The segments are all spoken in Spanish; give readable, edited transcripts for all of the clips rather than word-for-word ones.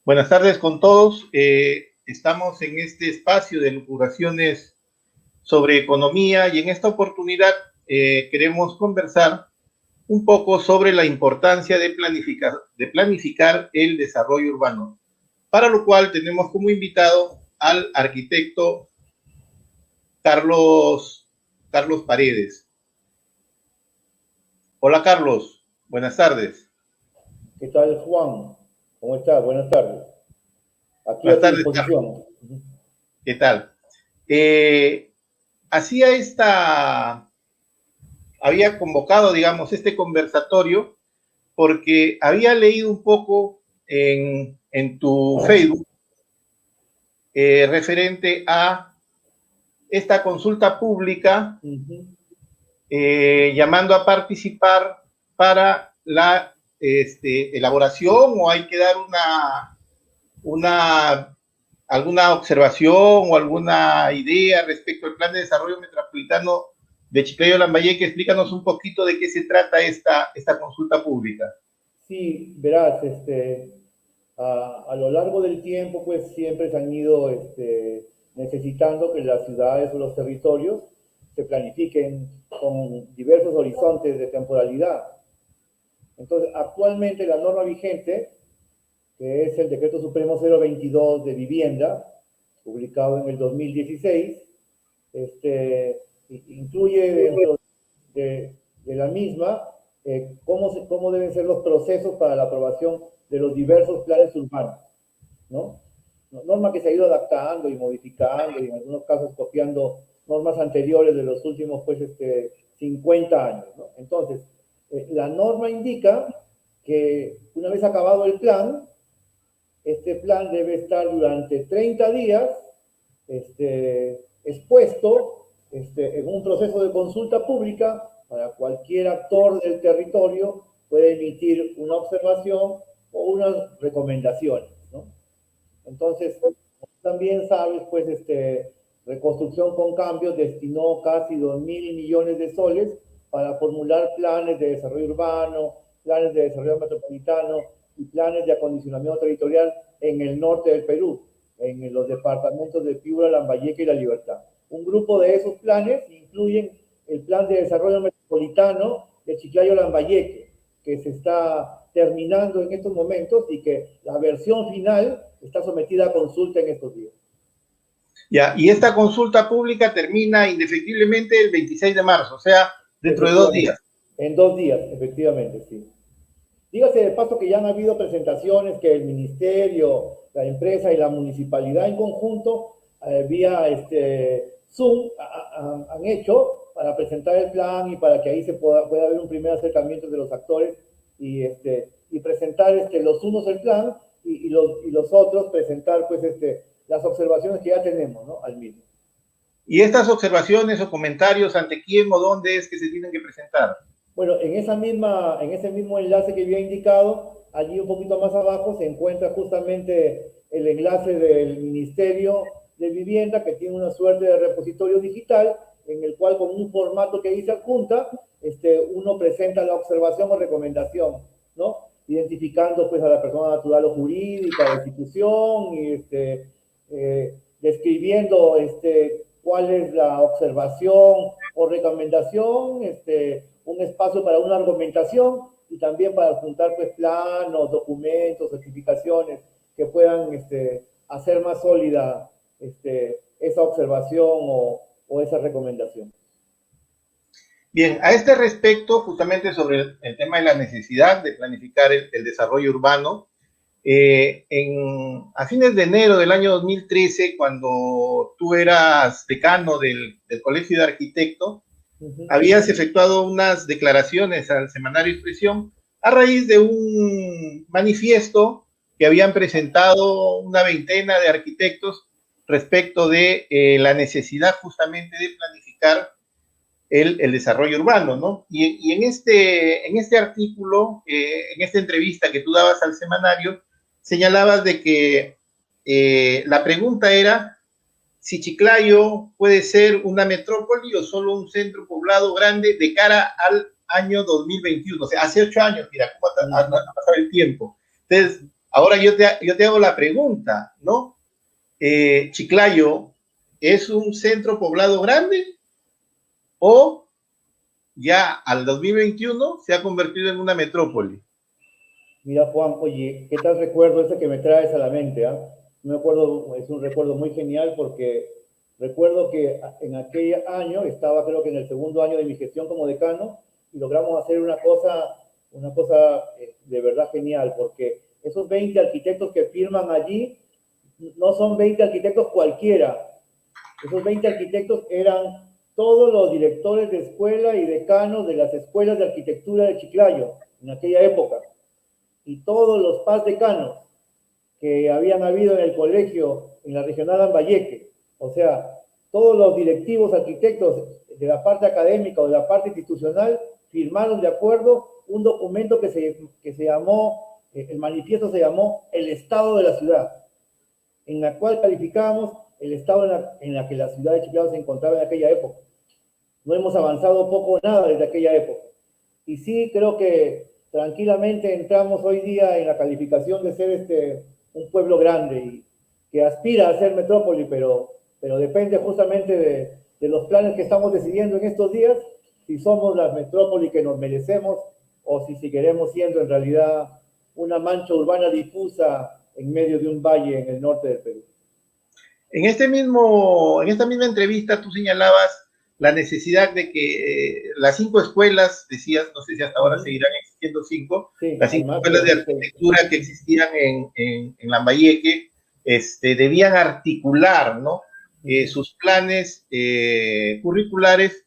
Buenas tardes con todos. Estamos en este espacio de elucubraciones sobre economía y en esta oportunidad queremos conversar un poco sobre la importancia de planificar el desarrollo urbano, para lo cual tenemos como invitado al arquitecto Carlos Paredes. Hola Carlos, buenas tardes. ¿Qué tal, Juan? ¿Cómo estás? Buenas tardes. Aquí a Buenas tu tardes, Carlos. disposición. ¿Qué tal? Eh, hacía esta había convocado, digamos, este conversatorio porque había leído un poco en tu Facebook referente a esta consulta pública llamando a participar para la elaboración o hay que dar una alguna observación o alguna idea respecto al plan de desarrollo metropolitano de Chiclayo Lambayeque. Explícanos un poquito de qué se trata esta consulta pública. Sí, verás, a lo largo del tiempo, pues siempre se han ido necesitando que las ciudades o los territorios se planifiquen con diversos horizontes de temporalidad. Entonces, actualmente la norma vigente, que es el Decreto Supremo 022 de Vivienda, publicado en el 2016, incluye dentro de la misma cómo deben ser los procesos para la aprobación de los diversos planes urbanos, ¿no? Norma que se ha ido adaptando y modificando y en algunos casos copiando normas anteriores de los últimos pues, 50 años, ¿no? Entonces, la norma indica que una vez acabado el plan, este plan debe estar durante 30 días expuesto en un proceso de consulta pública para cualquier actor del territorio puede emitir una observación o unas recomendaciones, ¿no? Entonces, también sabes, pues, Reconstrucción con Cambios destinó casi 2.000 millones de soles para formular planes de desarrollo urbano, planes de desarrollo metropolitano y planes de acondicionamiento territorial en el norte del Perú, en los departamentos de Piura, Lambayeque y La Libertad. Un grupo de esos planes incluyen el Plan de Desarrollo Metropolitano de Chiclayo-Lambayeque, que se está terminando en estos momentos y que la versión final está sometida a consulta en estos días. Ya, y esta consulta pública termina indefectiblemente el 26 de marzo, o sea, dentro de 2 días. En 2 días, efectivamente, sí. Dígase de paso que ya han habido presentaciones que el ministerio, la empresa y la municipalidad en conjunto, vía Zoom, han hecho para presentar el plan y para que ahí pueda haber un primer acercamiento de los actores y presentar los unos el plan y los otros presentar pues las observaciones que ya tenemos, ¿no? Al mismo. ¿Y estas observaciones o comentarios ante quién o dónde es que se tienen que presentar? Bueno, en ese mismo enlace que había indicado, allí un poquito más abajo se encuentra justamente el enlace del Ministerio de Vivienda, que tiene una suerte de repositorio digital, en el cual con un formato que dice adjunta, uno presenta la observación o recomendación, ¿no? Identificando pues a la persona natural o jurídica, la institución, y describiendo cuál es la observación o recomendación, un espacio para una argumentación y también para juntar pues, planos, documentos, certificaciones que puedan hacer más sólida esa observación o esa recomendación. Bien, a este respecto, justamente sobre el tema de la necesidad de planificar el desarrollo urbano, a fines de enero del año 2013, cuando tú eras decano del Colegio de Arquitectos, habías efectuado unas declaraciones al semanario Expresión a raíz de un manifiesto que habían presentado una veintena de arquitectos respecto de la necesidad justamente de planificar el desarrollo urbano, ¿no? Y en este artículo, en esta entrevista que tú dabas al semanario, señalabas de que la pregunta era si Chiclayo puede ser una metrópoli o solo un centro poblado grande de cara al año 2021, o sea, hace 8 años, mira, cómo ha pasado el tiempo. Entonces, Ahora yo te hago la pregunta, ¿no? ¿Chiclayo es un centro poblado grande o ya al 2021 se ha convertido en una metrópoli? Mira, Juan, oye, ¿qué tal recuerdo ese que me traes a la mente? ¿Ah? Me acuerdo, es un recuerdo muy genial porque recuerdo que en aquel año, estaba creo que en el segundo año de mi gestión como decano, y logramos hacer una cosa de verdad genial, porque esos 20 arquitectos que firman allí no son 20 arquitectos cualquiera. Esos 20 arquitectos eran todos los directores de escuela y decanos de las escuelas de arquitectura de Chiclayo en aquella época, y todos los paz decanos que habían habido en el colegio en la regional Lambayeque. O sea, todos los directivos arquitectos de la parte académica o de la parte institucional firmaron de acuerdo un documento que se llamó, el manifiesto se llamó El Estado de la Ciudad, en la cual calificábamos el estado en la que la ciudad de Chiclayo se encontraba en aquella época. No hemos avanzado poco o nada desde aquella época. Y sí, creo que tranquilamente entramos hoy día en la calificación de ser un pueblo grande y que aspira a ser metrópoli, pero depende justamente de los planes que estamos decidiendo en estos días, si somos la metrópoli que nos merecemos o si seguiremos siendo en realidad una mancha urbana difusa en medio de un valle en el norte del Perú. En esta misma entrevista tú señalabas la necesidad de que las 5 escuelas, decías, no sé si hasta ahora seguirán existiendo 5, sí, las 5 escuelas de arquitectura que existían en Lambayeque, debían articular, ¿no? Sus planes curriculares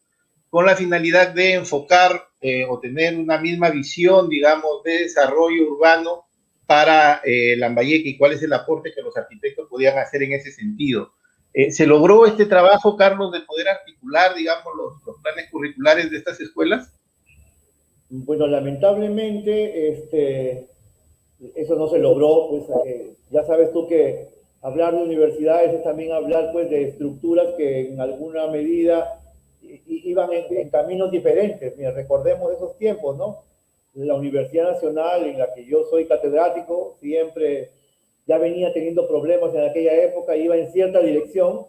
con la finalidad de enfocar o tener una misma visión, digamos, de desarrollo urbano para Lambayeque y cuál es el aporte que los arquitectos podían hacer en ese sentido. ¿Se logró este trabajo, Carlos, de poder articular, digamos, los planes curriculares de estas escuelas? Bueno, lamentablemente, eso no se logró, pues ya sabes tú que hablar de universidades es también hablar pues de estructuras que en alguna medida iban en caminos diferentes. Mira, recordemos esos tiempos, ¿no? La Universidad Nacional, en la que yo soy catedrático, siempre ya venía teniendo problemas en aquella época, iba en cierta dirección,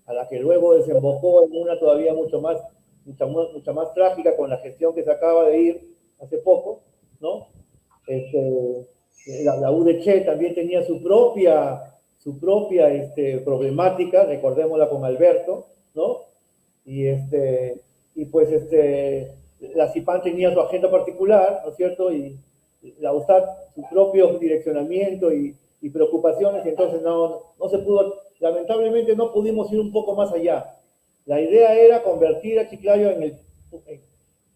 a la que luego desembocó en una todavía mucha más trágica con la gestión que se acaba de ir hace poco, ¿no? La UDC también tenía su propia problemática, recordémosla con Alberto, ¿no? Y pues la CIPAN tenía su agenda particular, ¿no es cierto? Y la USAC su propio direccionamiento y preocupaciones, y entonces no se pudo, lamentablemente no pudimos ir un poco más allá. La idea era convertir a Chiclayo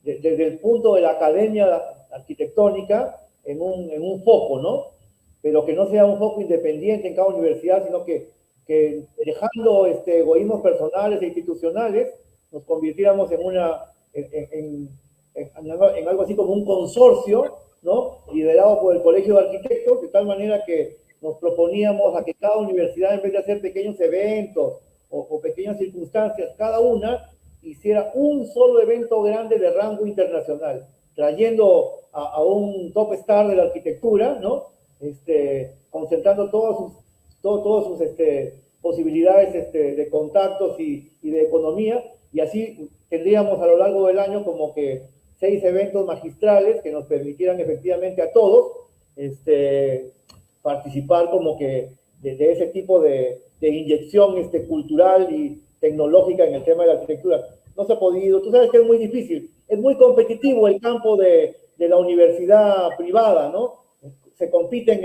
desde el punto de la academia arquitectónica en un foco, ¿no? Pero que no sea un foco independiente en cada universidad, sino que dejando egoísmos personales e institucionales, nos convirtiéramos en algo así como un consorcio, ¿no? Liderado por el Colegio de Arquitectos, de tal manera que nos proponíamos a que cada universidad, en vez de hacer pequeños eventos o pequeñas circunstancias, cada una hiciera un solo evento grande de rango internacional, trayendo a un top star de la arquitectura, ¿no? Concentrando todas sus posibilidades de contactos y de economía, y así tendríamos a lo largo del año como que 6 eventos magistrales que nos permitieran efectivamente a todos participar como que de ese tipo de inyección cultural y tecnológica en el tema de la arquitectura. No se ha podido, tú sabes que es muy difícil, es muy competitivo el campo de la universidad privada, ¿no? Se compiten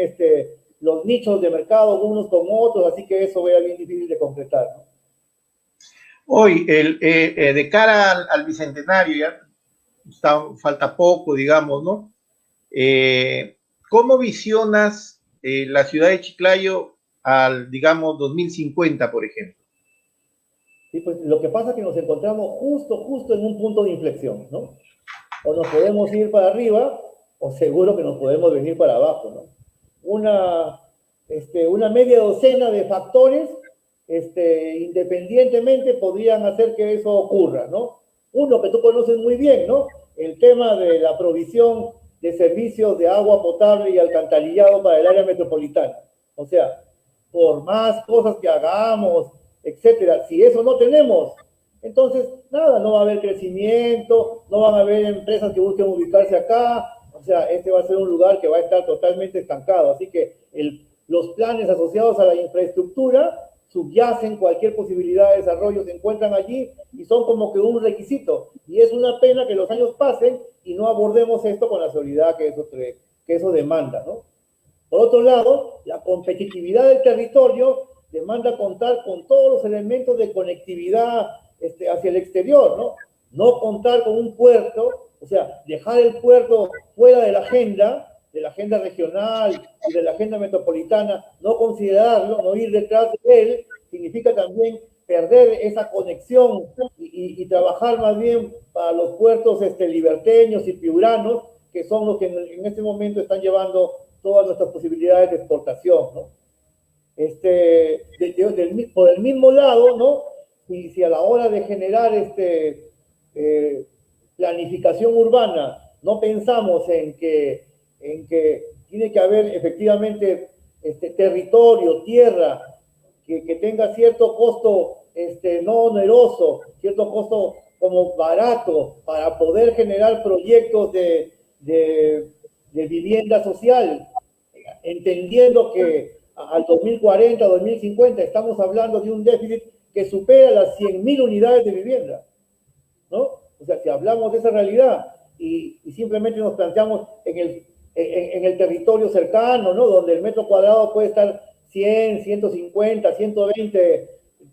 los nichos de mercado unos con otros, así que eso era bien difícil de concretar, ¿no? Hoy, de cara al bicentenario, ya falta poco, digamos, ¿no? ¿Cómo visionas la ciudad de Chiclayo al, digamos, 2050, por ejemplo? Sí, pues lo que pasa es que nos encontramos justo en un punto de inflexión, ¿no? O nos podemos ir para arriba, o seguro que nos podemos venir para abajo, ¿no? Una media docena de factores, independientemente, podrían hacer que eso ocurra, ¿no? Uno que tú conoces muy bien, ¿no? El tema de la provisión de servicios de agua potable y alcantarillado para el área metropolitana. O sea, por más cosas que hagamos, etcétera, si eso no tenemos, entonces nada, no va a haber crecimiento, no van a haber empresas que busquen ubicarse acá, o sea, este va a ser un lugar que va a estar totalmente estancado. Así que los planes asociados a la infraestructura subyacen cualquier posibilidad de desarrollo, se encuentran allí y son como que un requisito. Y es una pena que los años pasen y no abordemos esto con la seguridad que eso demanda, ¿no? Por otro lado, la competitividad del territorio demanda contar con todos los elementos de conectividad hacia el exterior, ¿no? No contar con un puerto, o sea, dejar el puerto fuera de la agenda regional y de la agenda metropolitana, no considerarlo, no ir detrás de él, significa también perder esa conexión y trabajar más bien para los puertos liberteños y piuranos, que son los que en este momento están llevando todas nuestras posibilidades de exportación, ¿no? Por el mismo lado, ¿no? Si a la hora de generar planificación urbana no pensamos en que tiene que haber efectivamente territorio, tierra, que tenga cierto costo no oneroso, cierto costo como barato para poder generar proyectos de vivienda social, entendiendo que al 2040, 2050 estamos hablando de un déficit que supera las 100.000 unidades de vivienda, ¿no? O sea, si hablamos de esa realidad y simplemente nos planteamos en el territorio cercano, ¿no? Donde el metro cuadrado puede estar 100, 150, 120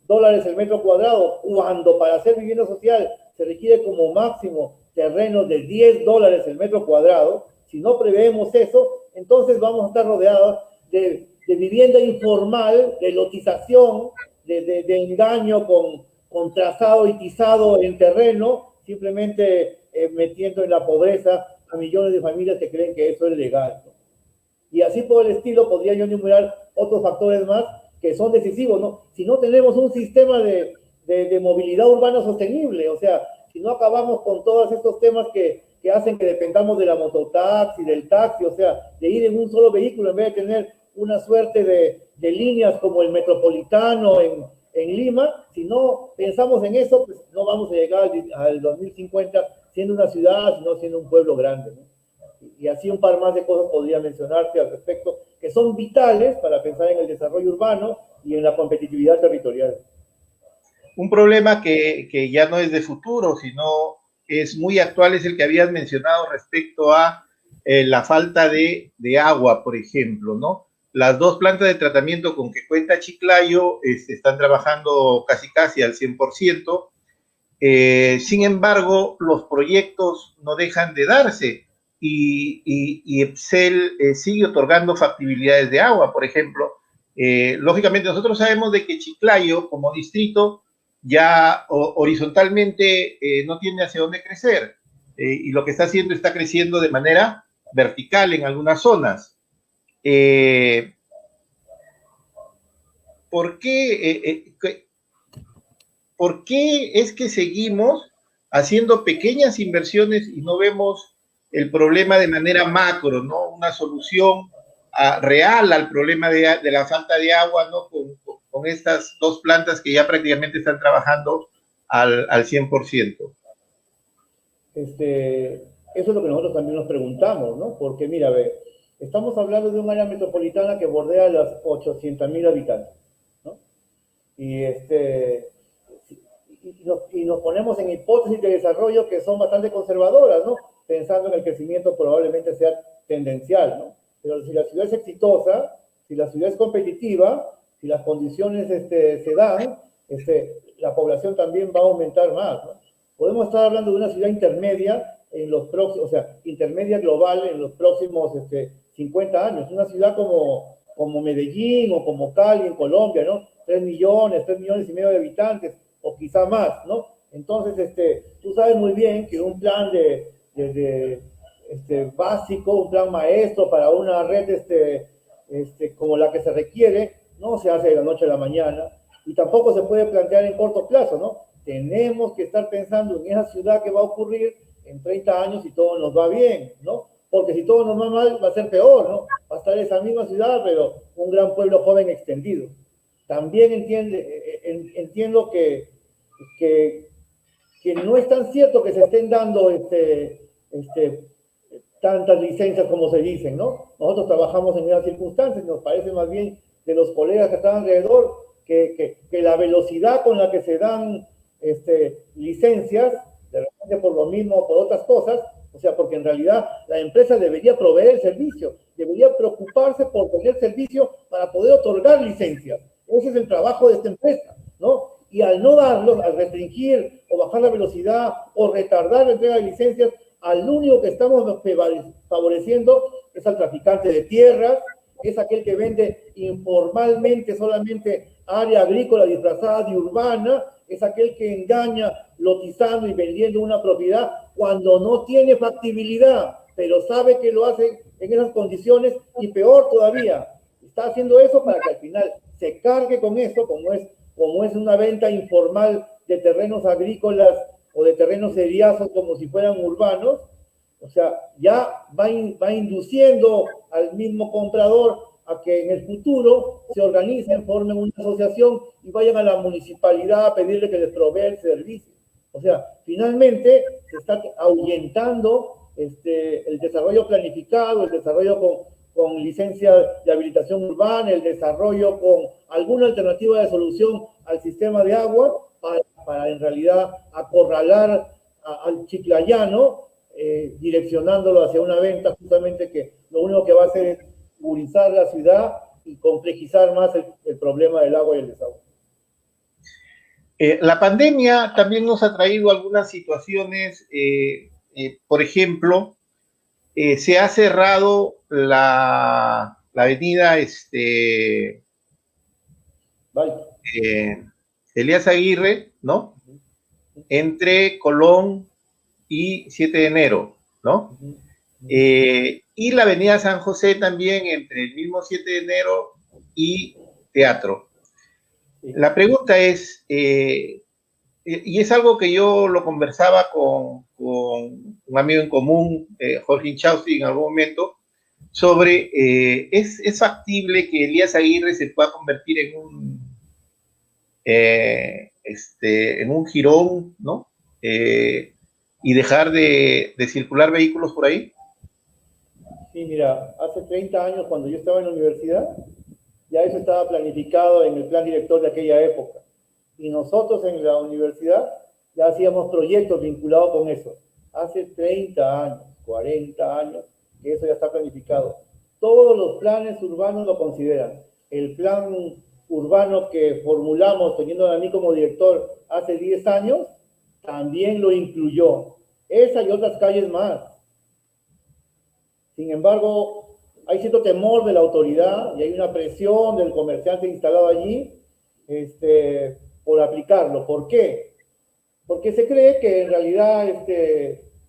dólares el metro cuadrado, cuando para hacer vivienda social se requiere como máximo terrenos de 10 dólares el metro cuadrado. Si no preveemos eso, entonces vamos a estar rodeados de vivienda informal, de lotización, de engaño con trazado y tizado en terreno, simplemente metiendo en la pobreza a millones de familias que creen que eso es legal, ¿no? Y así por el estilo podría yo enumerar otros factores más que son decisivos, ¿no? Si no tenemos un sistema de movilidad urbana sostenible, o sea, si no acabamos con todos estos temas que hacen que dependamos de la mototaxi, del taxi, o sea, de ir en un solo vehículo en vez de tener una suerte de líneas como el metropolitano en Lima, si no pensamos en eso, pues no vamos a llegar al 2050 siendo una ciudad, sino siendo un pueblo grande, ¿no? Y así un par más de cosas podría mencionarte al respecto, que son vitales para pensar en el desarrollo urbano y en la competitividad territorial. Un problema que ya no es de futuro, sino es muy actual, es el que habías mencionado respecto a la falta de agua, por ejemplo, ¿no? Las dos plantas de tratamiento con que cuenta Chiclayo están trabajando casi al 100%. Sin embargo, los proyectos no dejan de darse y EPSEL sigue otorgando factibilidades de agua, por ejemplo. Lógicamente, nosotros sabemos de que Chiclayo, como distrito, ya horizontalmente no tiene hacia dónde crecer, y lo que está haciendo está creciendo de manera vertical en algunas zonas. ¿Por qué es que seguimos haciendo pequeñas inversiones y no vemos el problema de manera macro, ¿no? Una solución real al problema de la falta de agua, ¿no? Con estas dos plantas que ya prácticamente están trabajando al 100%. Eso es lo que nosotros también nos preguntamos, ¿no? Porque mira, a ver, estamos hablando de un área metropolitana que bordea las 800.000 habitantes, ¿no? Y nos ponemos en hipótesis de desarrollo que son bastante conservadoras, ¿no? Pensando en el crecimiento probablemente sea tendencial, ¿no? Pero si la ciudad es exitosa, si la ciudad es competitiva, si las condiciones se dan, la población también va a aumentar más, ¿no? Podemos estar hablando de una ciudad intermedia en los próximos, o sea, intermedia global en los próximos 50 años. Una ciudad como Medellín o como Cali en Colombia, ¿no? 3 millones y medio de habitantes, o quizá más, ¿no? Entonces, tú sabes muy bien que un plan básico, un plan maestro para una red como la que se requiere, no se hace de la noche a la mañana y tampoco se puede plantear en corto plazo, ¿no? Tenemos que estar pensando en esa ciudad que va a ocurrir en 30 años y todo nos va bien, ¿no? porque si todo nos va mal va a ser peor, ¿no? Va a estar esa misma ciudad, pero un gran pueblo joven extendido. También entiendo que no es tan cierto que se estén dando tantas licencias como se dicen, ¿no? Nosotros trabajamos en esas circunstancias, nos parece más bien de los colegas que están alrededor que la velocidad con la que se dan licencias, de repente por lo mismo, por otras cosas, o sea, porque en realidad la empresa debería proveer el servicio, debería preocuparse por tener servicio para poder otorgar licencias. Ese es el trabajo de esta empresa, ¿no? Y al no darlos, al restringir o bajar la velocidad o retardar la entrega de licencias, al único que estamos favoreciendo es al traficante de tierras, es aquel que vende informalmente solamente área agrícola disfrazada de urbana, es aquel que engaña lotizando y vendiendo una propiedad cuando no tiene factibilidad, pero sabe que lo hace en esas condiciones y peor todavía, está haciendo eso para que al final se cargue con eso, como es una venta informal de terrenos agrícolas o de terrenos seriazos como si fueran urbanos, o sea, ya va induciendo al mismo comprador a que en el futuro se organicen, formen una asociación y vayan a la municipalidad a pedirle que les provea el servicio. O sea, finalmente se está ahuyentando el desarrollo planificado, el desarrollo con licencia de habilitación urbana, el desarrollo con alguna alternativa de solución al sistema de agua para en realidad acorralar al chiclayano, direccionándolo hacia una venta justamente que lo único que va a hacer es urizar la ciudad y complejizar más el problema del agua y el desaguo. La pandemia también nos ha traído algunas situaciones, por ejemplo, se ha cerrado la avenida Vale. Elías Aguirre, ¿no? Entre Colón y 7 de enero, ¿no? Y la avenida San José también entre el mismo 7 de enero y Teatro. La pregunta es, y es algo que yo lo conversaba con un amigo en común, Jorge Inchausti, en algún momento, sobre, ¿es factible que Elías Aguirre se pueda convertir en un jirón, ¿no? Y dejar de circular vehículos por ahí? Sí, mira, hace 30 años cuando yo estaba en la universidad, ya eso estaba planificado en el plan director de aquella época. Y nosotros en la universidad ya hacíamos proyectos vinculados con eso. Hace 30 años, 40 años, que eso ya está planificado. Todos los planes urbanos lo consideran. El plan urbano que formulamos teniendo a mí como director hace 10 años, también lo incluyó. Esa y otras calles más. Sin embargo, hay cierto temor de la autoridad y hay una presión del comerciante instalado allí por aplicarlo. ¿Por qué? Porque se cree que en realidad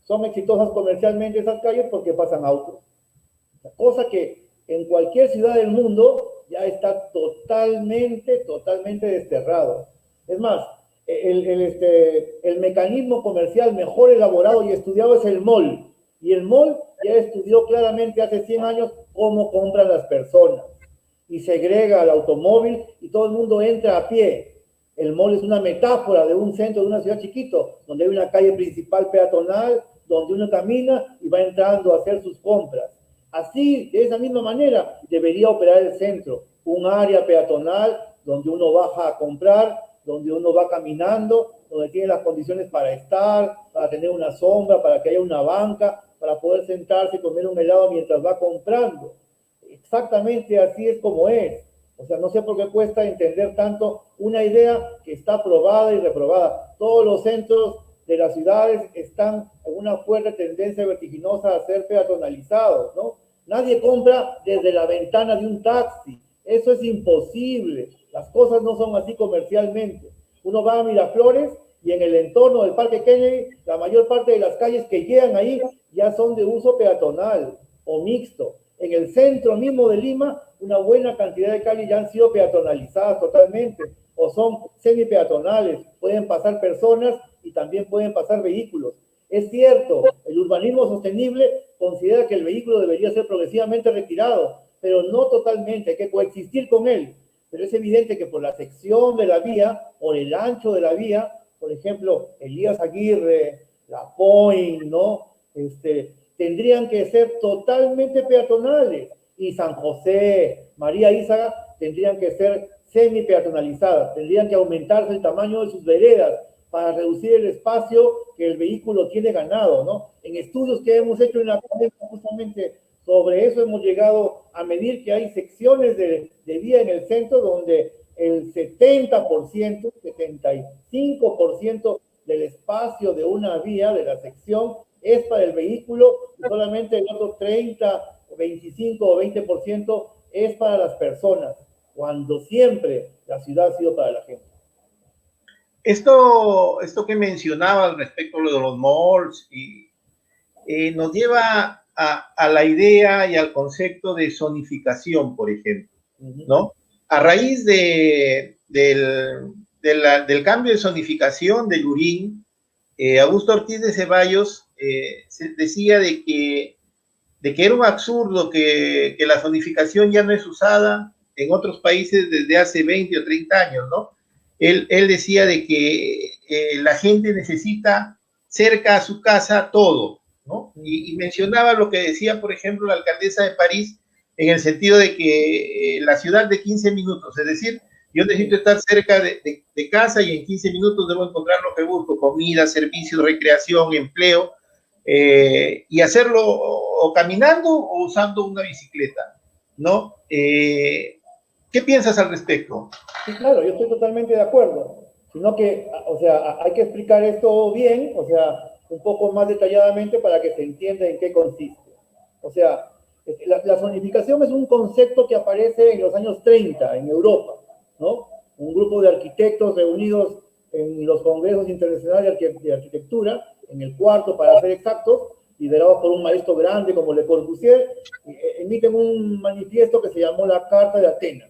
son exitosas comercialmente esas calles porque pasan autos. Cosa que en cualquier ciudad del mundo ya está totalmente desterrado. Es más, el mecanismo comercial mejor elaborado y estudiado es el mall. Y el mall ya estudió claramente hace 100 años cómo compran las personas. Y segrega al automóvil y todo el mundo entra a pie. El mall es una metáfora de un centro de una ciudad chiquito, donde hay una calle principal peatonal, donde uno camina y va entrando a hacer sus compras. Así, de esa misma manera, debería operar el centro. Un área peatonal donde uno baja a comprar, donde uno va caminando, donde tiene las condiciones para estar, para tener una sombra, para que haya una banca, para poder sentarse y comer un helado mientras va comprando. Exactamente así es como es. O sea, no sé por qué cuesta entender tanto una idea que está aprobada y reprobada. Todos los centros de las ciudades están en una fuerte tendencia vertiginosa a ser peatonalizados, ¿no? Nadie compra desde la ventana de un taxi. Eso es imposible. Las cosas no son así comercialmente. Uno va a Miraflores y en el entorno del Parque Kennedy, la mayor parte de las calles que llegan ahí ya son de uso peatonal o mixto. En el centro mismo de Lima, una buena cantidad de calles ya han sido peatonalizadas totalmente o son semi-peatonales. Pueden pasar personas y también pueden pasar vehículos. Es cierto, el urbanismo sostenible considera que el vehículo debería ser progresivamente retirado, pero no totalmente, hay que coexistir con él. Pero es evidente que por la sección de la vía, o el ancho de la vía, por ejemplo, Elías Aguirre, La Point, ¿no? Tendrían que ser totalmente peatonales, y San José, María Ízaga, tendrían que ser semi-peatonalizadas, tendrían que aumentarse el tamaño de sus veredas para reducir el espacio que el vehículo tiene ganado, ¿no? En estudios que hemos hecho en la academia, justamente sobre eso hemos llegado a medir que hay secciones de vía en el centro donde el 70%, 75% del espacio de una vía, de la sección, es para el vehículo, y solamente el otro 30, 25 o 20% es para las personas, cuando siempre la ciudad ha sido para la gente. Esto que mencionaba respecto a lo de los malls nos lleva a la idea y al concepto de zonificación, por ejemplo, ¿no? A raíz del cambio de zonificación de Lurín, Augusto Ortiz de Ceballos decía de que era un absurdo que la zonificación ya no es usada en otros países desde hace 20 o 30 años, ¿no? Él decía de que la gente necesita cerca a su casa todo, ¿no? Y mencionaba lo que decía, por ejemplo, la alcaldesa de París, en el sentido de que la ciudad de 15 minutos, es decir, yo necesito estar cerca de casa y en 15 minutos debo encontrar lo que busco: comida, servicios, recreación, empleo, y hacerlo o caminando o usando una bicicleta, ¿no? ¿Qué piensas al respecto? Sí, claro, yo estoy totalmente de acuerdo, sino que, o sea, hay que explicar esto bien, o sea, un poco más detalladamente para que se entienda en qué consiste. O sea, la zonificación es un concepto que aparece en los años 30 en Europa, ¿no? Un grupo de arquitectos reunidos en los congresos internacionales de arquitectura, en el cuarto para ser exactos, liderados por un maestro grande como Le Corbusier, emiten un manifiesto que se llamó la Carta de Atenas.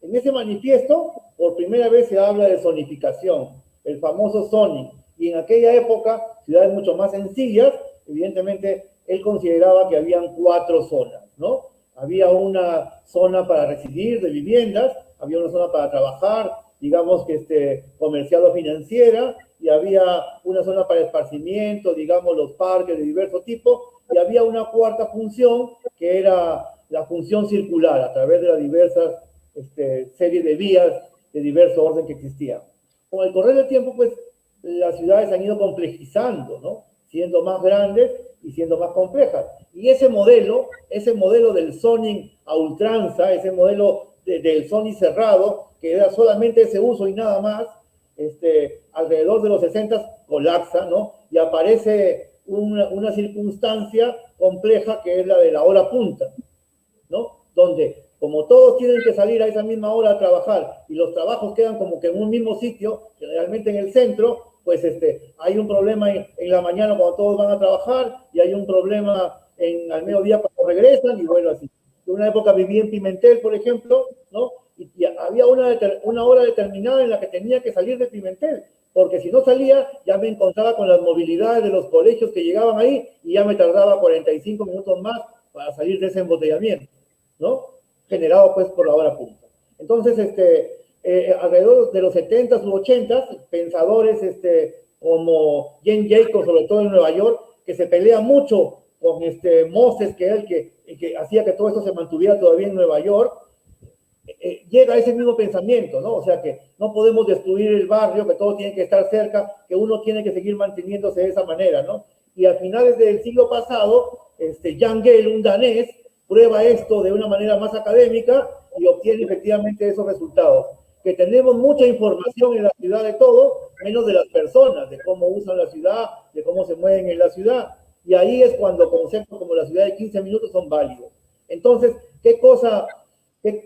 En ese manifiesto, por primera vez se habla de zonificación, el famoso zoning, y en aquella época, ciudades mucho más sencillas, evidentemente, él consideraba que habían 4 zonas, ¿no? Había una zona para residir de viviendas, había una zona para trabajar, digamos que comercial o financiera, y había una zona para esparcimiento, digamos los parques de diverso tipo, y había una cuarta función que era la función circular a través de las diversas serie de vías de diverso orden que existían. Con el correr del tiempo, pues, las ciudades han ido complejizando, ¿no? Siendo más grandes y siendo más complejas. Y ese modelo del zoning a ultranza, ese modelo del zoning cerrado, que era solamente ese uso y nada más, alrededor de los 60 colapsa, ¿no? Y aparece una circunstancia compleja que es la de la hora punta, ¿no? Donde, como todos tienen que salir a esa misma hora a trabajar y los trabajos quedan como que en un mismo sitio, generalmente en el centro, pues hay un problema en la mañana cuando todos van a trabajar y hay un problema al mediodía cuando regresan y bueno, así. En una época viví en Pimentel, por ejemplo, ¿no? Y había una hora determinada en la que tenía que salir de Pimentel, porque si no salía ya me encontraba con las movilidades de los colegios que llegaban ahí y ya me tardaba 45 minutos más para salir de ese embotellamiento, ¿no? Generado pues por la hora punta. Entonces, alrededor de los 70s u 80s, pensadores como Jane Jacobs, sobre todo en Nueva York, que se pelea mucho con Moses, que era el que hacía que todo esto se mantuviera todavía en Nueva York, llega a ese mismo pensamiento, ¿no? O sea que no podemos destruir el barrio, que todo tiene que estar cerca, que uno tiene que seguir manteniéndose de esa manera, ¿no? Y a finales del siglo pasado, Jan Gehl, un danés, prueba esto de una manera más académica y obtiene efectivamente esos resultados. Que tenemos mucha información en la ciudad de todo, menos de las personas, de cómo usan la ciudad, de cómo se mueven en la ciudad. Y ahí es cuando conceptos como la ciudad de 15 minutos son válidos. Entonces,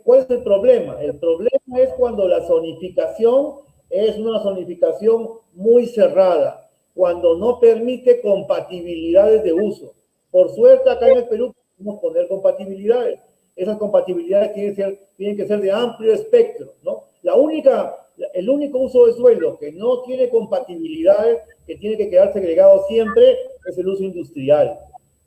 ¿cuál es el problema? El problema es cuando la zonificación es una zonificación muy cerrada, cuando no permite compatibilidades de uso. Por suerte, acá en el Perú podemos poner compatibilidades. Esas compatibilidades tienen que ser de amplio espectro, ¿no? El único uso de suelo que no tiene compatibilidades, que tiene que quedar segregado siempre, es el uso industrial.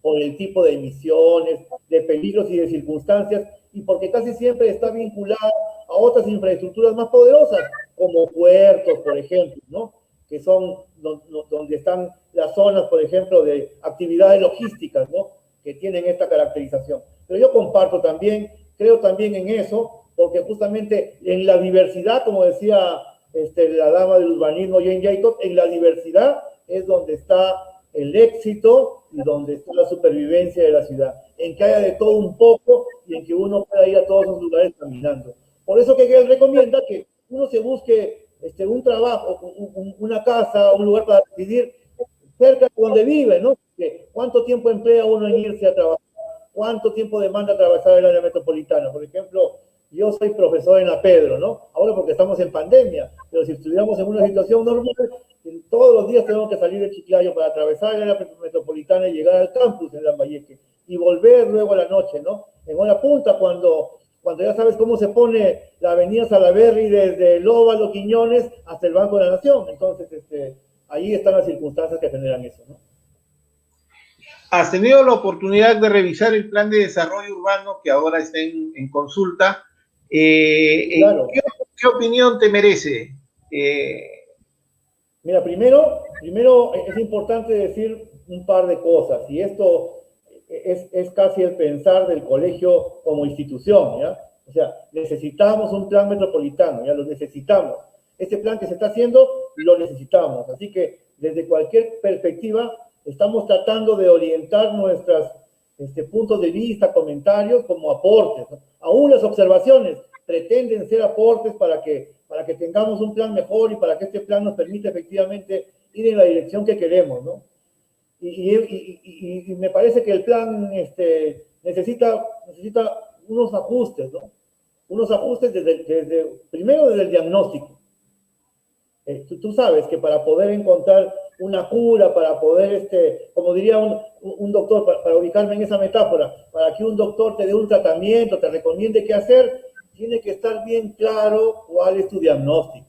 por el tipo de emisiones, de peligros y de circunstancias, y porque casi siempre está vinculada a otras infraestructuras más poderosas, como puertos, por ejemplo, ¿no? Que son donde están las zonas, por ejemplo, de actividades logísticas, ¿no? Que tienen esta caracterización. Pero yo comparto también, creo también en eso, porque justamente en la diversidad, como decía la dama del urbanismo, Jane Jacobs, en la diversidad es donde está el éxito y donde está la supervivencia de la ciudad, en que haya de todo un poco y en que uno pueda ir a todos esos lugares caminando. Por eso que él recomienda que uno se busque un trabajo, una casa, un lugar para residir cerca de donde vive, ¿no? ¿Cuánto tiempo emplea uno en irse a trabajar? ¿Cuánto tiempo demanda atravesar el área metropolitana? Por ejemplo, yo soy profesor en la Pedro, ¿no? Ahora porque estamos en pandemia, pero si estuviéramos en una situación normal, todos los días tenemos que salir de Chiclayo para atravesar el área metropolitana y llegar al campus en Lambayeque y volver luego a la noche, ¿no? En hora punta, cuando ya sabes cómo se pone la avenida Salaberry desde el Óvalo, Quiñones, hasta el Banco de la Nación. Entonces, ahí están las circunstancias que generan eso, ¿no? ¿Has tenido la oportunidad de revisar el plan de desarrollo urbano que ahora está en consulta? Claro. ¿Qué opinión te merece? Mira, primero es importante decir un par de cosas, y esto es casi el pensar del colegio como institución, ¿ya? O sea, necesitamos un plan metropolitano, ya lo necesitamos. Este plan que se está haciendo, lo necesitamos. Así que desde cualquier perspectiva, estamos tratando de orientar nuestros puntos de vista, comentarios como aportes, ¿no? Aún las observaciones pretenden ser aportes para que tengamos un plan mejor y para que este plan nos permita efectivamente ir en la dirección que queremos, ¿no? Y me parece que el plan necesita unos ajustes, ¿no? Unos ajustes primero desde el diagnóstico. Tú sabes que para poder encontrar una cura, para poder, como diría un doctor, para ubicarme en esa metáfora, para que un doctor te dé un tratamiento, te recomiende qué hacer, tiene que estar bien claro cuál es tu diagnóstico.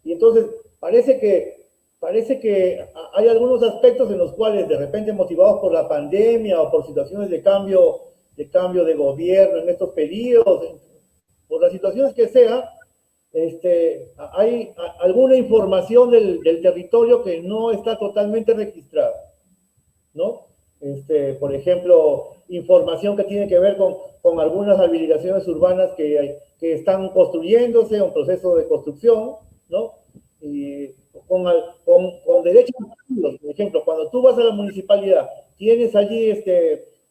Y entonces parece que hay algunos aspectos en los cuales, de repente motivados por la pandemia o por situaciones de cambio de gobierno en estos periodos, por las situaciones que sea, hay alguna información del territorio que no está totalmente registrada, ¿no? Por ejemplo, información que tiene que ver con algunas habilitaciones urbanas que están construyéndose, un proceso de construcción, ¿no? Y con derechos adquiridos. Por ejemplo, cuando tú vas a la municipalidad, tienes allí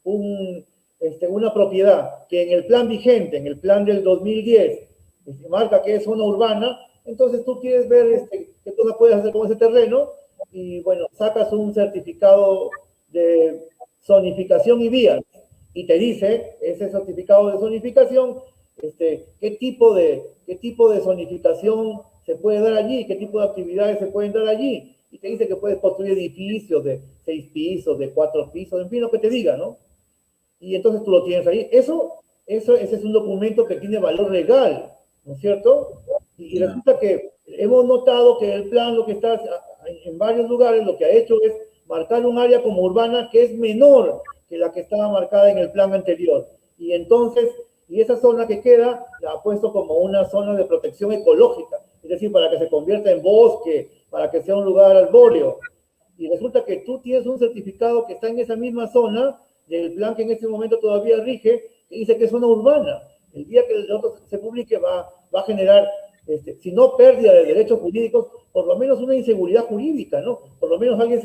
una propiedad que en el plan vigente, en el plan del 2010, marca que es zona urbana, entonces tú quieres ver qué cosa puedes hacer con ese terreno y, bueno, sacas un certificado de zonificación y vías y te dice ese certificado de zonificación qué tipo de zonificación se puede dar allí, qué tipo de actividades se pueden dar allí, y te dice que puedes construir edificios de 6 pisos, de 4 pisos, en fin, lo que te diga, ¿no? Y entonces tú lo tienes ahí. Ese es un documento que tiene valor legal, ¿no es cierto? Y resulta que hemos notado que el plan, lo que está en varios lugares, lo que ha hecho es marcar un área como urbana que es menor que la que estaba marcada en el plan anterior. Y entonces, esa zona que queda la ha puesto como una zona de protección ecológica, es decir, para que se convierta en bosque, para que sea un lugar arbóreo. Y resulta que tú tienes un certificado que está en esa misma zona del plan que en este momento todavía rige, que dice que es zona urbana. El día que el otro se publique va a generar, si no pérdida de derechos jurídicos, por lo menos una inseguridad jurídica, ¿no? Por lo menos alguien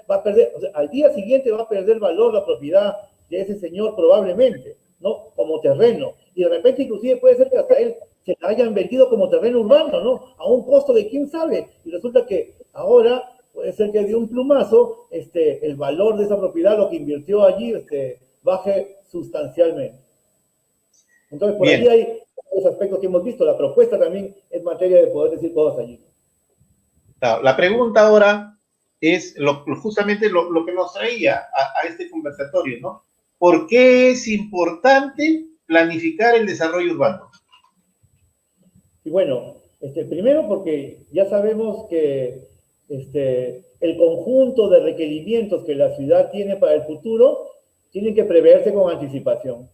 va a perder, o sea, al día siguiente va a perder valor la propiedad de ese señor probablemente, ¿no? Como terreno. Y de repente inclusive puede ser que hasta él se la hayan vendido como terreno urbano, ¿no? A un costo de quién sabe. Y resulta que ahora puede ser que de un plumazo el valor de esa propiedad, lo que invirtió allí, baje sustancialmente. Entonces, por allí hay los aspectos que hemos visto. La propuesta también es materia de poder decir cosas allí. Claro, la pregunta ahora es justamente lo que nos traía a este conversatorio, ¿no? ¿Por qué es importante planificar el desarrollo urbano? Y bueno, primero porque ya sabemos que el conjunto de requerimientos que la ciudad tiene para el futuro tienen que preverse con anticipación.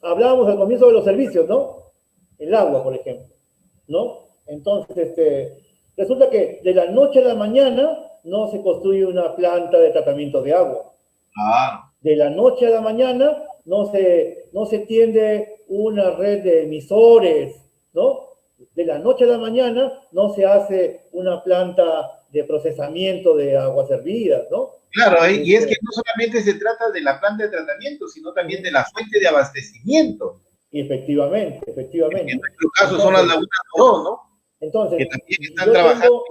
Hablábamos al comienzo de los servicios, ¿no? El agua, por ejemplo, ¿no? Entonces, resulta que de la noche a la mañana no se construye una planta de tratamiento de agua. Ah. De la noche a la mañana no se tiende una red de emisores, ¿no? De la noche a la mañana no se hace una planta de procesamiento de aguas hervidas, ¿no? Claro, y es que no solamente se trata de la planta de tratamiento, sino también de la fuente de abastecimiento. Efectivamente. En nuestro caso son las lagunas Morón, ¿no? Entonces, que también están trabajando.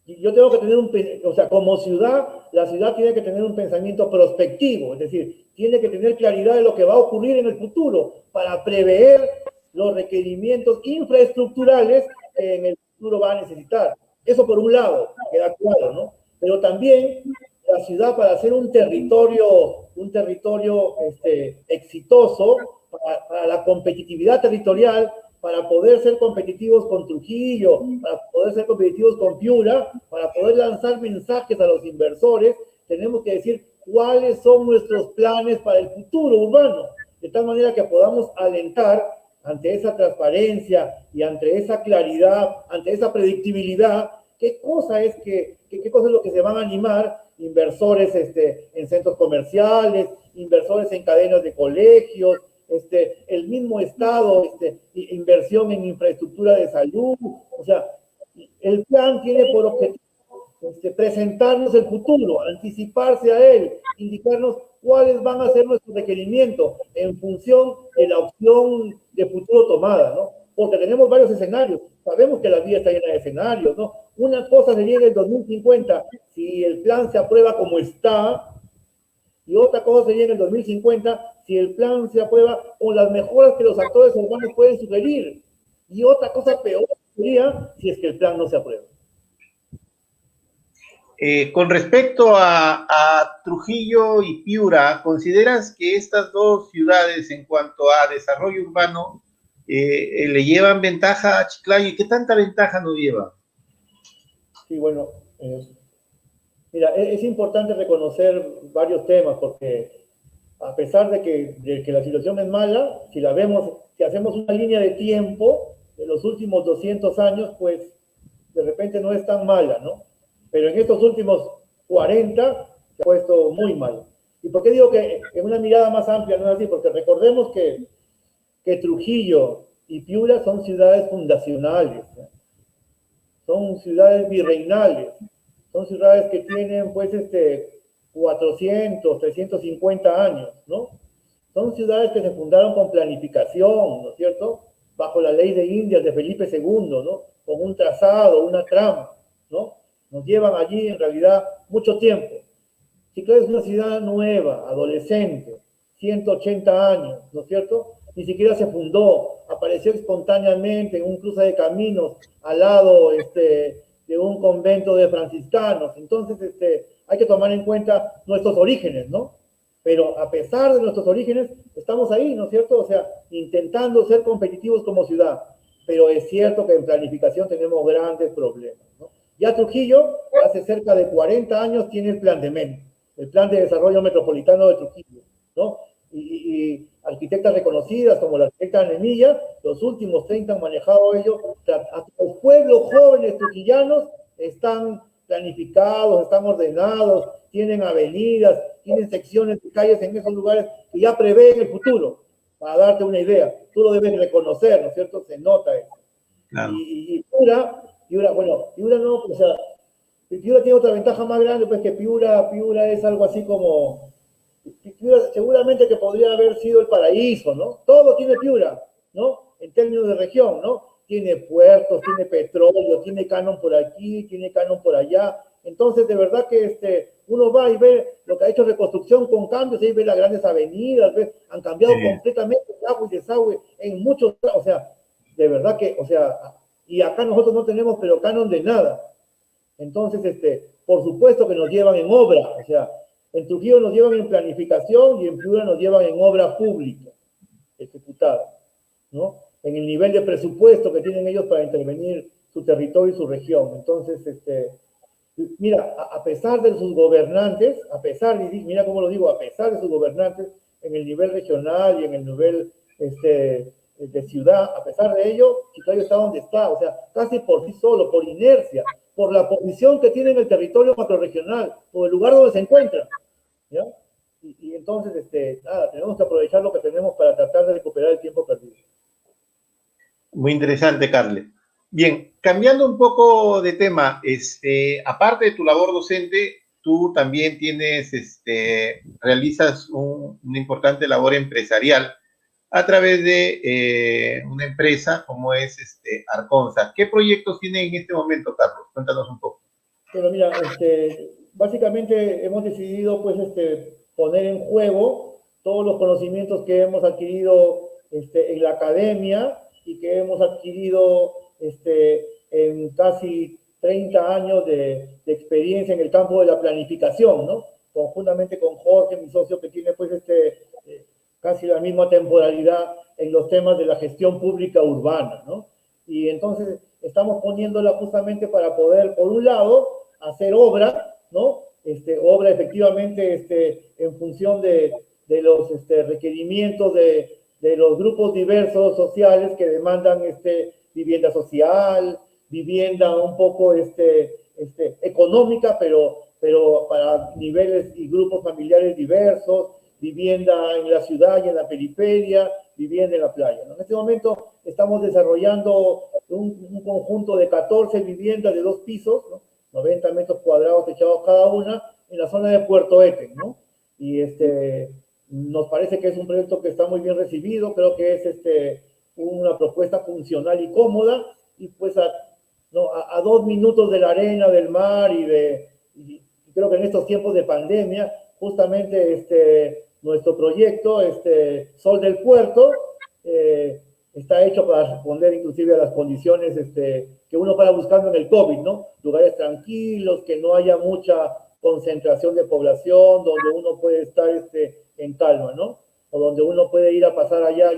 Yo tengo que tener o sea, como ciudad, la ciudad tiene que tener un pensamiento prospectivo, es decir, tiene que tener claridad de lo que va a ocurrir en el futuro para prever los requerimientos infraestructurales que en el futuro va a necesitar. Eso por un lado, queda claro, ¿no? Pero también la ciudad, para ser un territorio exitoso, para la competitividad territorial, para poder ser competitivos con Trujillo, para poder ser competitivos con Piura, para poder lanzar mensajes a los inversores, tenemos que decir cuáles son nuestros planes para el futuro urbano, de tal manera que podamos alentar ante esa transparencia y ante esa claridad, ante esa predictibilidad, qué cosa es lo que se van a animar inversores en centros comerciales, inversores en cadenas de colegios, el mismo Estado, inversión en infraestructura de salud. O sea, el plan tiene por objetivo presentarnos el futuro, anticiparse a él, indicarnos cuáles van a ser nuestros requerimientos en función de la opción de futuro tomada, ¿no? Porque tenemos varios escenarios, sabemos que la vida está llena de escenarios, ¿no? Una cosa sería en el 2050, si el plan se aprueba como está, y otra cosa sería en el 2050, si el plan se aprueba con las mejoras que los actores urbanos pueden sugerir. Y otra cosa peor sería si es que el plan no se aprueba. Con respecto a Trujillo y Piura, ¿consideras que estas dos ciudades en cuanto a desarrollo urbano le llevan ventaja a Chiclayo? ¿Y qué tanta ventaja nos lleva? Sí, bueno, mira, es importante reconocer varios temas porque a pesar de que la situación es mala, si hacemos una línea de tiempo de los últimos 200 años, pues de repente no es tan mala, ¿no? Pero en estos últimos 40 se ha puesto muy mal. ¿Y por qué digo que en una mirada más amplia no es así? Porque recordemos que Trujillo y Piura son ciudades fundacionales, ¿no? Son ciudades virreinales, son ciudades que tienen pues 400, 350 años, ¿no? Son ciudades que se fundaron con planificación, ¿no es cierto? Bajo la ley de Indias de Felipe II, ¿no? Con un trazado, una trama, ¿no? Nos llevan allí en realidad mucho tiempo. Chiclayo es una ciudad nueva, adolescente, 180 años, ¿no es cierto? Ni siquiera se fundó, apareció espontáneamente en un cruce de caminos al lado de un convento de franciscanos. Entonces, hay que tomar en cuenta nuestros orígenes, ¿no? Pero a pesar de nuestros orígenes, estamos ahí, ¿no es cierto? O sea, intentando ser competitivos como ciudad. Pero es cierto que en planificación tenemos grandes problemas, ¿no? Ya Trujillo, hace cerca de 40 años, tiene el plan de MEN, el Plan de Desarrollo Metropolitano de Trujillo, ¿no? Y arquitectas reconocidas como la arquitecta Anemilla, los últimos 30 han manejado ello. Los pueblos jóvenes trujillanos están planificados, están ordenados, tienen avenidas, tienen secciones de calles en esos lugares que ya prevén el futuro. Para darte una idea, tú lo debes reconocer, ¿no es cierto? Se nota eso. Claro. Y Piura, bueno, Piura no, o sea, Piura tiene otra ventaja más grande, pues que Piura es algo así como, Piura seguramente que podría haber sido el paraíso, ¿no? Todo tiene Piura, ¿no? En términos de región, ¿no? Tiene puertos, tiene petróleo, tiene canon por aquí, tiene canon por allá. Entonces, de verdad que uno va y ve lo que ha hecho reconstrucción con cambios, ahí ve las grandes avenidas, han cambiado completamente el agua y desagüe en muchos, o sea, de verdad que, o sea, y acá nosotros no tenemos pero canon de nada. Entonces, por supuesto que nos llevan en obra, o sea, en Trujillo nos llevan en planificación y en Piura nos llevan en obra pública, ejecutada, ¿no? En el nivel de presupuesto que tienen ellos para intervenir su territorio y su región. Entonces, Mira, a pesar de sus gobernantes, mira cómo lo digo, a pesar de sus gobernantes en el nivel regional y en el nivel de ciudad, a pesar de ello, Chiclayo está donde está, o sea, casi por sí solo, por inercia, por la posición que tiene en el territorio macrorregional, por el lugar donde se encuentra, ¿ya? Y entonces, nada, tenemos que aprovechar lo que tenemos para tratar de recuperar el tiempo perdido. Muy interesante, Carle. Bien, cambiando un poco de tema, aparte de tu labor docente, tú también realizas una importante labor empresarial a través de una empresa como es Arconsa. ¿Qué proyectos tiene en este momento, Carlos? Cuéntanos un poco. Pero mira, básicamente hemos decidido pues, poner en juego todos los conocimientos que hemos adquirido en la academia y que hemos adquirido en casi 30 años de experiencia en el campo de la planificación, ¿no? Conjuntamente con Jorge, mi socio, que tiene pues casi la misma temporalidad en los temas de la gestión pública urbana, ¿no? Y entonces estamos poniéndola justamente para poder, por un lado, hacer obra, ¿no? Obra efectivamente en función de los requerimientos de los grupos diversos sociales que demandan vivienda social, vivienda un poco económica, pero para niveles y grupos familiares diversos, vivienda en la ciudad y en la periferia, vivienda en la playa, ¿no? En este momento estamos desarrollando un conjunto de 14 viviendas de 2 pisos, ¿no? 90 metros cuadrados echados cada una, en la zona de Puerto Eten, ¿no? Y nos parece que es un proyecto que está muy bien recibido, creo que es una propuesta funcional y cómoda, y pues a 2 minutos de la arena, del mar, y creo que en estos tiempos de pandemia, justamente nuestro proyecto, Sol del Puerto, está hecho para responder inclusive a las condiciones que uno para buscando en el COVID, ¿no? Lugares tranquilos, que no haya mucha concentración de población, donde uno puede estar en calma, ¿no? O donde uno puede ir a pasar allá,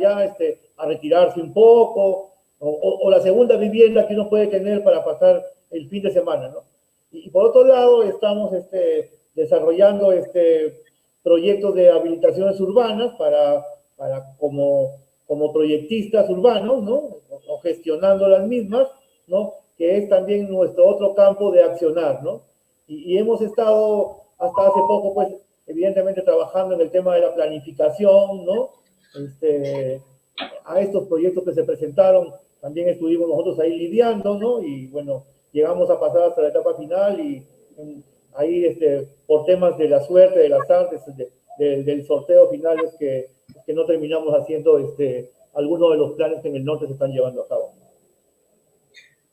a retirarse un poco, o la segunda vivienda que uno puede tener para pasar el fin de semana, ¿no? Y por otro lado, estamos desarrollando proyectos de habilitaciones urbanas para como proyectistas urbanos, ¿no? O gestionando las mismas, ¿no? Que es también nuestro otro campo de accionar, ¿no? Y hemos estado hasta hace poco, pues, evidentemente trabajando en el tema de la planificación, ¿no? A estos proyectos que se presentaron, también estuvimos nosotros ahí lidiando, ¿no? Y bueno, llegamos a pasar hasta la etapa final y ahí, por temas de la suerte, del azar, del sorteo final, es que no terminamos haciendo algunos de los planes que en el norte se están llevando a cabo.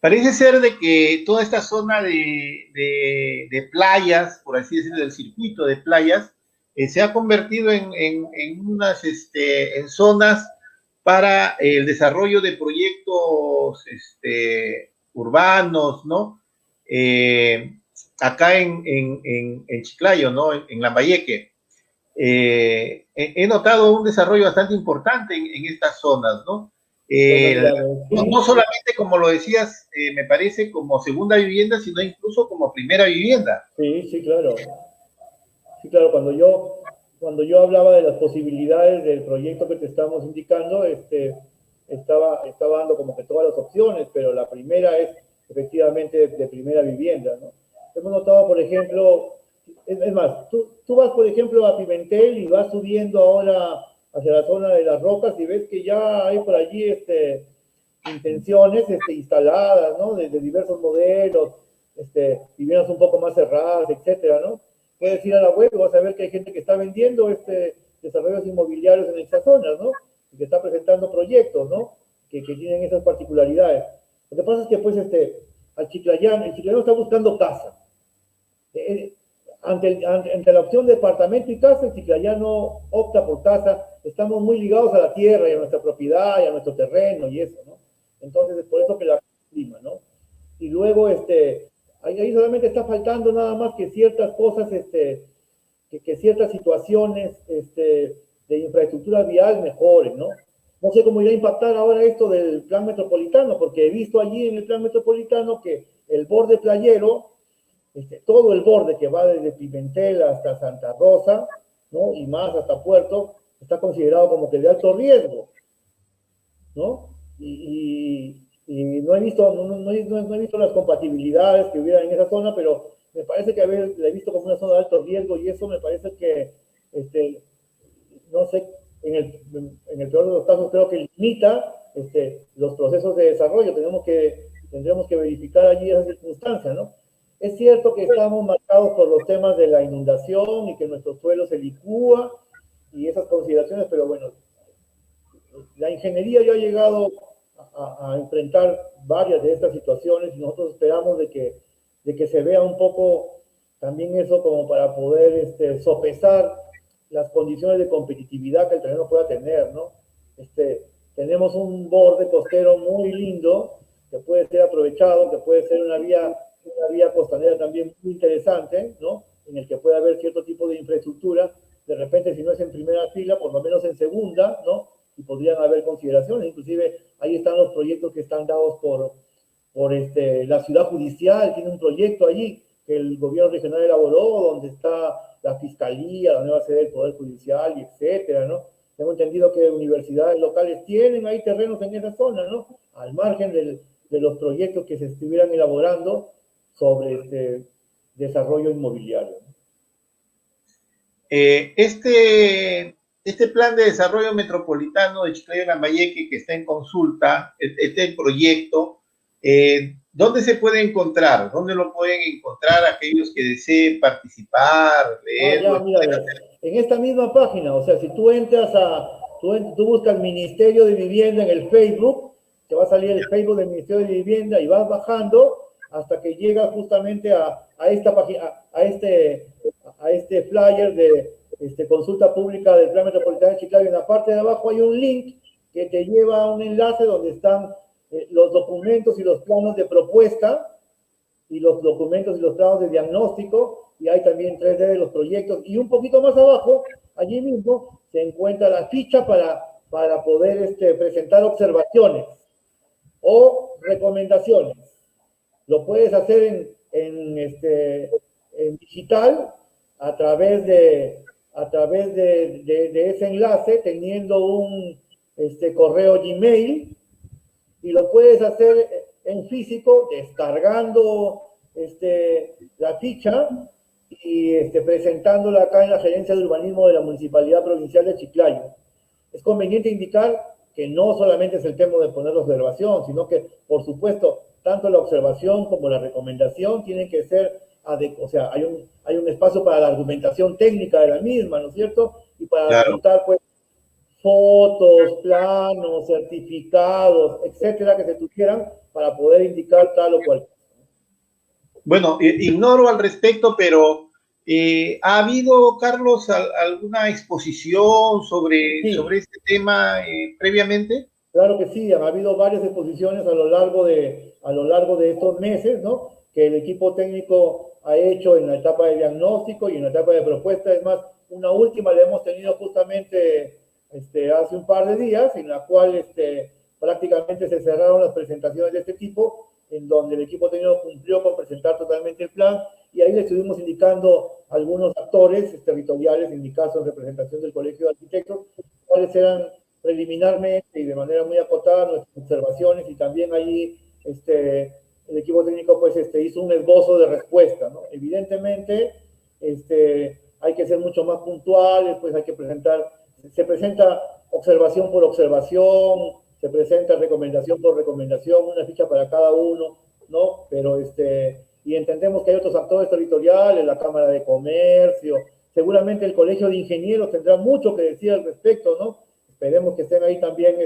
Parece ser de que toda esta zona de playas, por así decirlo, del circuito de playas, se ha convertido en unas en zonas para el desarrollo de proyectos urbanos, ¿no? Acá en Chiclayo, ¿no? En Lambayeque. He notado un desarrollo bastante importante en estas zonas, ¿no? No solamente, como lo decías, me parece, como segunda vivienda, sino incluso como primera vivienda. Sí, sí, claro. Sí, claro, cuando yo hablaba de las posibilidades del proyecto que te estamos indicando, estaba dando como que todas las opciones, pero la primera es efectivamente de primera vivienda, ¿no? Hemos notado, por ejemplo, es más, tú vas, por ejemplo, a Pimentel y vas subiendo ahora hacia la zona de las rocas y ves que ya hay por allí intenciones instaladas, ¿no? De diversos modelos, viviendas un poco más cerradas, etcétera, ¿no? Puedes ir a la web y vas a ver que hay gente que está vendiendo desarrollos inmobiliarios en estas zonas, ¿no? Y que está presentando proyectos, ¿no? Que tienen esas particularidades. Lo que pasa es que, pues, el chiclayano está buscando casa. Ante la opción de departamento y casa, el chiclayano opta por casa. Estamos muy ligados a la tierra y a nuestra propiedad y a nuestro terreno y eso, ¿no? Entonces, es por eso que la clima, ¿no? Y luego, ahí solamente está faltando nada más que ciertas cosas, que ciertas situaciones de infraestructura vial mejoren, ¿no? No sé cómo irá a impactar ahora esto del plan metropolitano, porque he visto allí en el plan metropolitano que el borde playero todo el borde que va desde Pimentel hasta Santa Rosa, ¿no? Y más hasta Puerto, está considerado como que de alto riesgo, ¿no? Y no he visto, no he visto las compatibilidades que hubiera en esa zona, pero me parece que la he visto como una zona de alto riesgo y eso me parece que, no sé, en el peor de los casos creo que limita los procesos de desarrollo. Tendremos que verificar allí esas circunstancias, ¿no? Es cierto que estamos marcados por los temas de la inundación y que nuestro suelo se licúa y esas consideraciones, pero bueno, la ingeniería ya ha llegado a enfrentar varias de estas situaciones y nosotros esperamos de que se vea un poco también eso como para poder sopesar las condiciones de competitividad que el terreno pueda tener, ¿no? Tenemos un borde costero muy lindo que puede ser aprovechado, que puede ser una vía costanera también muy interesante, ¿no? En el que puede haber cierto tipo de infraestructura, de repente si no es en primera fila, por lo menos en segunda, ¿no? Y podrían haber consideraciones, inclusive ahí están los proyectos que están dados por la ciudad judicial, tiene un proyecto allí que el gobierno regional elaboró, donde está la fiscalía, la nueva sede del Poder Judicial, y etcétera, ¿no? Tengo entendido que universidades locales tienen ahí terrenos en esa zona, ¿no? Al margen de los proyectos que se estuvieran elaborando sobre desarrollo inmobiliario. Este plan de desarrollo metropolitano de Chiclayo-Lambayeque que está en consulta, este proyecto, ¿dónde se puede encontrar? ¿Dónde lo pueden encontrar aquellos que deseen participar, leerlo? Mira, en esta misma página, o sea, si tú entras tú buscas Ministerio de Vivienda en el Facebook, te va a salir el Facebook del Ministerio de Vivienda y vas bajando hasta que llegas justamente a esta página, a este flyer de consulta pública del Plan Metropolitano de Chiclayo. En la parte de abajo hay un link que te lleva a un enlace donde están los documentos y los planos de propuesta y los documentos y los planos de diagnóstico, y hay también 3D de los proyectos, y un poquito más abajo, allí mismo, se encuentra la ficha para poder presentar observaciones o recomendaciones. Lo puedes hacer en digital a través de ese enlace, teniendo un correo Gmail, y lo puedes hacer en físico, descargando la ficha y presentándola acá en la Gerencia de Urbanismo de la Municipalidad Provincial de Chiclayo. Es conveniente indicar que no solamente es el tema de poner la observación, sino que, por supuesto, tanto la observación como la recomendación tienen que ser, o sea, hay un espacio para la argumentación técnica de la misma, ¿no es cierto? Y para adjuntar, pues, fotos, planos, certificados, etcétera, que se tuvieran para poder indicar tal o cual. Bueno, ignoro al respecto, pero ¿ha habido, Carlos, alguna exposición sobre este tema previamente? Claro que sí, han habido varias exposiciones a lo largo de estos meses, ¿no? Que el equipo técnico ha hecho en la etapa de diagnóstico y en la etapa de propuesta. Es más, una última la hemos tenido justamente hace un par de días, en la cual prácticamente se cerraron las presentaciones de este tipo, en donde el equipo técnico cumplió con presentar totalmente el plan, y ahí le estuvimos indicando algunos actores territoriales, en mi caso en representación del Colegio de Arquitectos, cuáles eran preliminarmente y de manera muy acotada nuestras observaciones, y también allí el equipo técnico pues hizo un esbozo de respuesta, ¿no? Evidentemente hay que ser mucho más puntuales, pues hay que se presenta observación por observación, se presenta recomendación por recomendación, una ficha para cada uno, ¿no? Pero y entendemos que hay otros actores territoriales, la Cámara de Comercio, seguramente el Colegio de Ingenieros tendrá mucho que decir al respecto, ¿no? Esperemos que estén ahí también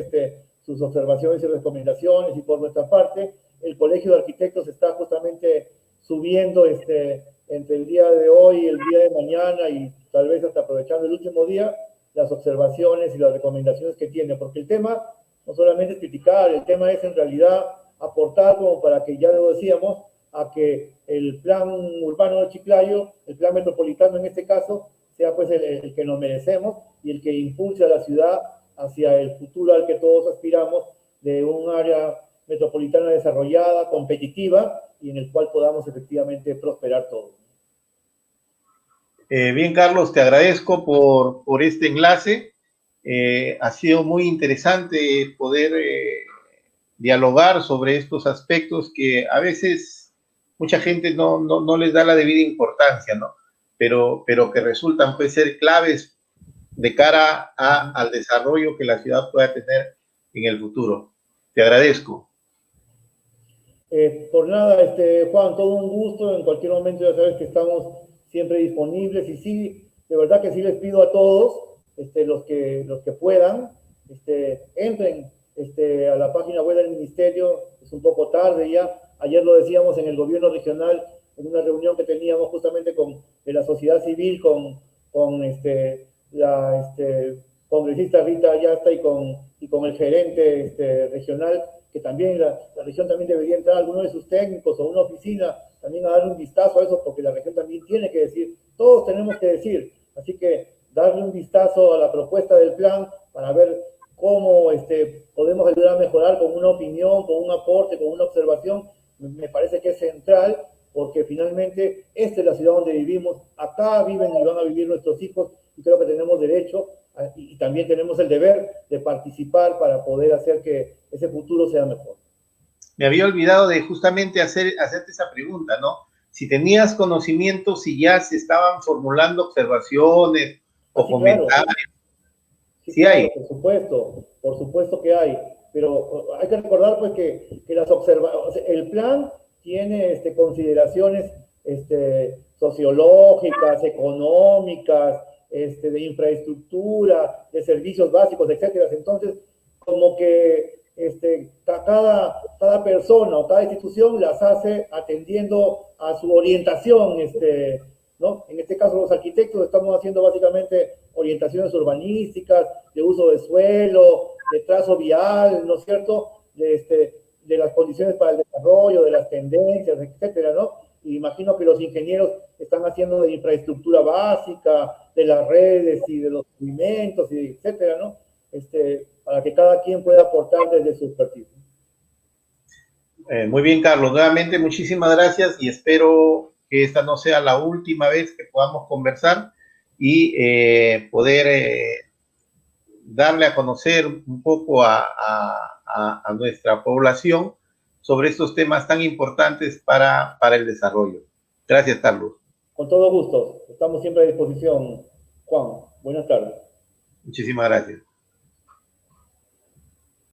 sus observaciones y recomendaciones, y por nuestra parte, el Colegio de Arquitectos está justamente subiendo entre el día de hoy y el día de mañana, y tal vez hasta aprovechando el último día, las observaciones y las recomendaciones que tiene, porque el tema no solamente es criticar, el tema es en realidad aportar, como para que, ya lo decíamos, a que el plan urbano de Chiclayo, el plan metropolitano en este caso, sea pues el que nos merecemos y el que impulse a la ciudad hacia el futuro al que todos aspiramos, de un área metropolitana desarrollada, competitiva y en el cual podamos efectivamente prosperar todos. Bien, Carlos, te agradezco por este enlace. Ha sido muy interesante poder dialogar sobre estos aspectos que a veces mucha gente no les da la debida importancia, ¿no? Pero que resultan pues ser claves de cara al desarrollo que la ciudad pueda tener en el futuro. Te agradezco. Por nada, Juan, todo un gusto. En cualquier momento ya sabes que estamos siempre disponibles y sí, de verdad que sí les pido a todos, los que puedan, entren a la página web del ministerio. Es un poco tarde ya. Ayer lo decíamos en el gobierno regional, en una reunión que teníamos justamente de la sociedad civil, con la congresista Rita Ayasta y con el gerente regional, que también la región también debería entrar alguno de sus técnicos o una oficina también a darle un vistazo a eso, porque la región también tiene que decir, todos tenemos que decir, así que darle un vistazo a la propuesta del plan para ver cómo podemos ayudar a mejorar con una opinión, con un aporte, con una observación. Me parece que es central, porque finalmente esta es la ciudad donde vivimos, acá viven y van a vivir nuestros hijos, y creo que tenemos derecho y también tenemos el deber de participar para poder hacer que ese futuro sea mejor. Me había olvidado de justamente hacerte esa pregunta, ¿no? Si tenías conocimiento, si ya se estaban formulando observaciones o Sí, comentarios. claro. Sí hay. Por supuesto que hay, pero hay que recordar pues que el plan tiene consideraciones sociológicas, económicas, de infraestructura, de servicios básicos, etcétera. Entonces, como que cada persona o cada institución las hace atendiendo a su orientación, ¿no? En este caso, los arquitectos estamos haciendo básicamente orientaciones urbanísticas, de uso de suelo, de trazo vial, ¿no es cierto? De las condiciones para el desarrollo, de las tendencias, etcétera, ¿no? Y imagino que los ingenieros están haciendo de infraestructura básica, de las redes y de los alimentos, y etcétera, ¿no? Para que cada quien pueda aportar desde su expertise. Muy bien, Carlos. Nuevamente, muchísimas gracias y espero que esta no sea la última vez que podamos conversar y poder darle a conocer un poco a nuestra población sobre estos temas tan importantes para el desarrollo. Gracias, Carlos. Con todo gusto. Estamos siempre a disposición, Juan. Buenas tardes. Muchísimas gracias.